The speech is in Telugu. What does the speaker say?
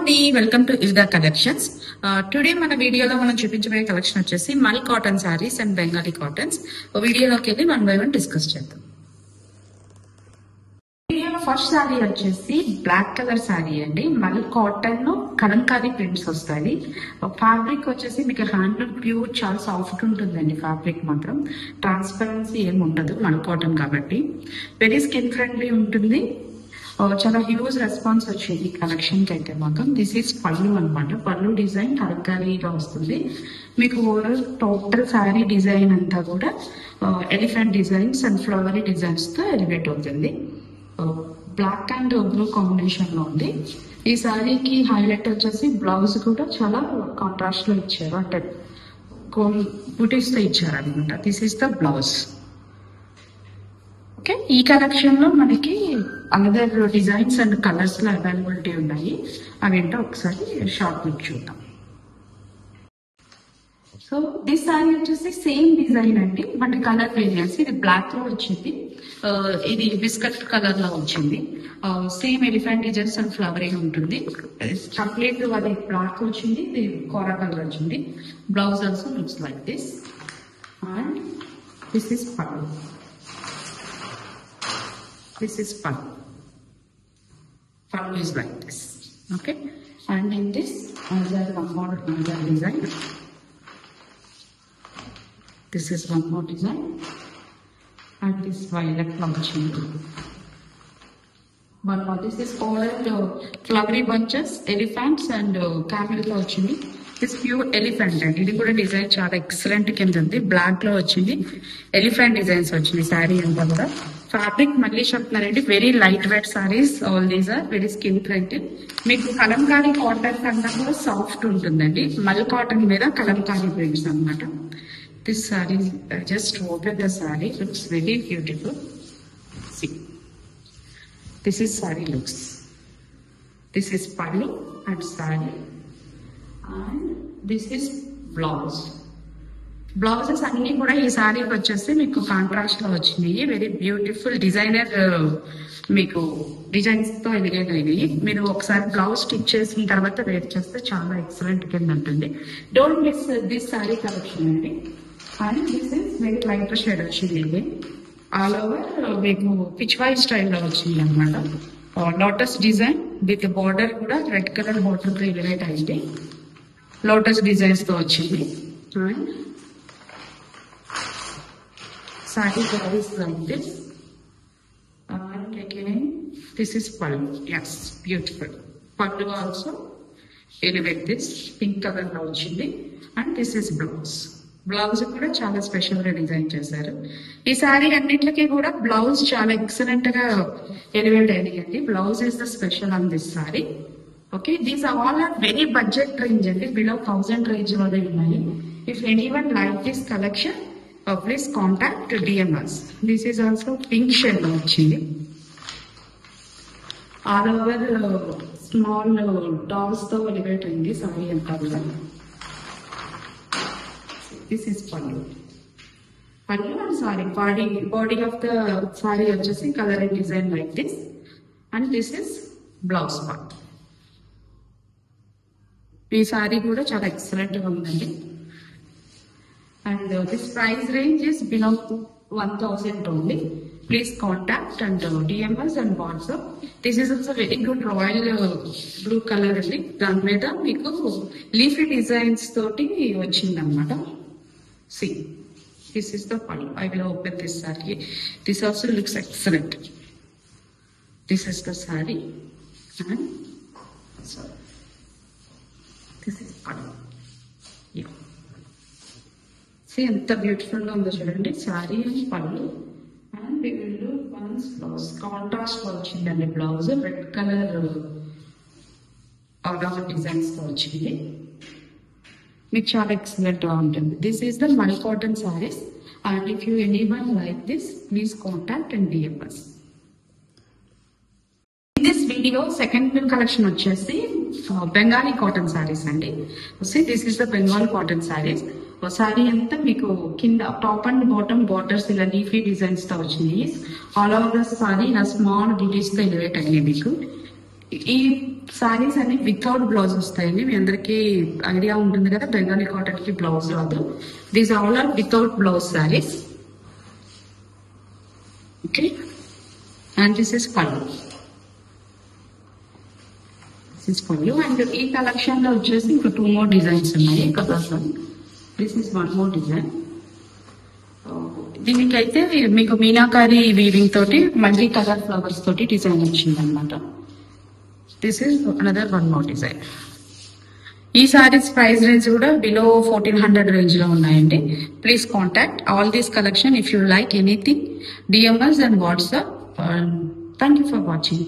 అండి, వెల్కమ్ టు ఇల్దా కలెక్షన్స్. టుడే మన వీడియోలో మనం చూపించబోయే కలెక్షన్ వచ్చేసి మల్ cotton saris and Bengali cottons. వీడియోలోకి వెళ్ళి 1 by 1 డిస్కస్ చేద్దాం. వీడియోలో ఫస్ట్ శారీ వచ్చేసి బ్లాక్ కలర్ శారీ అండి. మల్ కాటన్ కలంకారీ ప్రింట్స్ వస్తాయి. ఫ్యాబ్రిక్ వచ్చేసి మీకు హ్యాండ్లూమ్ ప్యూర్, చాలా సాఫ్ట్ ఉంటుందండి. ఫ్యాబ్రిక్ మాత్రం ట్రాన్స్పరెన్సీ ఏమి ఉండదు, మల్ కాటన్ కాబట్టి. వెరీ స్కిన్ ఫ్రెండ్లీ ఉంటుంది. చాలా హ్యూజ్ రెస్పాన్స్ వచ్చింది కలెక్షన్ కి అయితే మాత్రం. దిస్ ఈస్ పళ్ళు అనమాట. పళ్ళు డిజైన్ కలంకారీగా వస్తుంది. మీకు ఓవరాల్ టోటల్ శారీ డిజైన్ అంతా కూడా elephant designs and flowery designs తో ఎలివేట్ అవుతుంది. బ్లాక్ అండ్ బ్లూ కాంబినేషన్ లో ఉంది. ఈ శారీకి హైలైట్ వచ్చేసి బ్లౌజ్ కూడా చాలా కాంట్రాస్ట్ లో ఇచ్చారు, అంటే గోల్డ్ బుటీస్ తో ఇచ్చారు అనమాట. This is the blouse. Okay, ఈ కలెక్షన్ లో మనకి అనదర్ డిజైన్స్ అండ్ కలర్స్ లో అవైలబిలిటీ ఉన్నాయి. అవేంటో ఒకసారి షార్ట్ లుక్ చూద్దాం. సో దిస్ శారీ వచ్చేసి సేమ్ డిజైన్ అండి, బట్ కలర్ వేరియన్స్. ఇది బ్లాక్ లో వచ్చింది, ఇది బిస్కట్ కలర్ లో వచ్చింది. Same elephant designs and flowering ఉంటుంది. కంప్లీట్ అది బ్లాక్ వచ్చింది, ఇది కోరా కలర్ వచ్చింది. Blouse also looks like this and this is పళ్ళు. This is pallu. Pallu is like this. Okay, and in this one more design. This is one more design, and this violet launching. One more. This is all flowery bunches, elephants and camel launching. This pure elephant అండి. ఇది కూడా డిజైన్ చాలా ఎక్సలెంట్ కింద ఉంది. బ్లాక్ లో వచ్చింది, ఎలిఫెంట్ డిజైన్స్ వచ్చింది శారీ అంతా కూడా. ఫ్యాబ్రిక్ మళ్ళీ చెప్తున్నారండి, very light weight saris. All these are very skin printed. మీకు కలంకారీ కాటన్ కన్నా కూడా సాఫ్ట్ ఉంటుందండి. మల్ కాటన్ మీద కలంకారీ ప్రింట్స్ అనమాట. This sari just open the sari, looks very beautiful. See this is sari looks. This is pallu and sari and this is blouse. Blouses అన్ని కూడా ఈ శారీకి వచ్చేసి మీకు కాంట్రాస్ట్ లో వచ్చినాయి. వెరీ బ్యూటిఫుల్ డిజైనర్ మీకు డిజైన్స్ తో ఎలిగేట్ అయినాయి. మీరు ఒకసారి బ్లౌజ్ స్టిచ్ చేసిన తర్వాత వేర్ చేస్తే చాలా ఎక్సలెంట్ కింద ఉంటుంది. Don't miss this sari collection అండి. And this is very light shade వచ్చింది. ఇది ఆల్ ఓవర్ మీకు పిచ్ వైజ్ స్టైల్లో వచ్చింది అనమాట. లోటస్ డిజైన్ విత్ బార్డర్ కూడా రెడ్ కలర్ బార్డర్ తో ఎలివేట్ అయింది. లోటస్ డిజైన్స్ తో వచ్చింది. And sari saris like this. And again this is pallu. Yes, beautiful. Pallu also elevate this pink colour లో వచ్చింది. And this is blouse. Blouse కూడా చాలా స్పెషల్ గా డిజైన్ చేశారు. ఈ శారీ అన్నింటికి కూడా బ్లౌజ్ చాలా ఎక్సలెంట్ గా ఎలివేట్ అయ్యింది. Blouse is the special on this sari. Okay, these all are very budget range అండి, బిలో 1000 రేంజ్ లోనే ఉన్నాయి. If anyone like this collection please contact DMs. This is also pink shade లో వచ్చింది. ఆల్ ఓవర్ స్మాల్ డాల్స్ తో ఎలివేట్ అయింది సారీ అంతా కూడా. This is pallu. Pallu and sari body of the sari వచ్చేసి colour design like this. And this is blouse part. ఈ సారీ కూడా చాలా ఎక్సలెంట్ గా ఉందండి. And this price range is below 1000 only. Please contact and DMs and WhatsApp. This is also very good royal blue colour అండి. దాని మీద మీకు లీఫీ డిజైన్స్ తోటి వచ్చింది అనమాట. సి దిస్ ఇస్ ద పళ్ళు. I will open this sorry. This also looks excellent. This is the sorry and sorry. This is padu. Yeah. See, ఎంత బ్యూటిఫుల్ గా ఉందో చూడండి సారీ అండ్ పళ్ళు. And we will do one's blouse. Contrast లో వచ్చిందండి blouse. Red colour organic designs తో వచ్చింది. మీకు చాలా ఎక్సలెంట్ గా ఉంటుంది. దిస్ ఈస్ ద మల్ cotton saris. And if you anyone like this please contact and DMs. Video second collection వచ్చేసి బెంగాలీ కాటన్ సారీస్ అండి. This is the Bengal cotton saris. Sorry అంతా మీకు కింద టాప్ అండ్ బాటమ్ బార్డర్స్ ఇలా లీఫీ డిజైన్స్ తో వచ్చినాయి. ఆల్ ఓవర్ ద సారీ ఇలా స్మాల్ బూటీస్ తో ఎలివేట్ అయ్యాయి. మీకు ఈ సారీస్ అన్ని వితౌట్ బ్లౌజ్ వస్తాయండి. మీ అందరికి ఐడియా ఉంటుంది కదా, బెంగాలీ కాటన్ కి బ్లౌజ్ రాదు. These all are without blouse saris. Okay, and this is pallu. This is pallu. And ఈ కలెక్షన్ లో వచ్చేసి ఇంకా 2 more డిజైన్స్ ఉన్నాయి colours. This is 1 more design. దీనికైతే మీకు మీనాకారి వీవింగ్ తోటి మల్టీ కలర్ ఫ్లవర్స్ తోటి డిజైన్ వచ్చింది అనమాట. This is another 1 more design. ఈ సారీస్ ప్రైస్ రేంజ్ కూడా బిలో 1400 రేంజ్ లో ఉన్నాయండి. Please contact all these collection if you like anything, DMS and WhatsApp. Thank you for watching.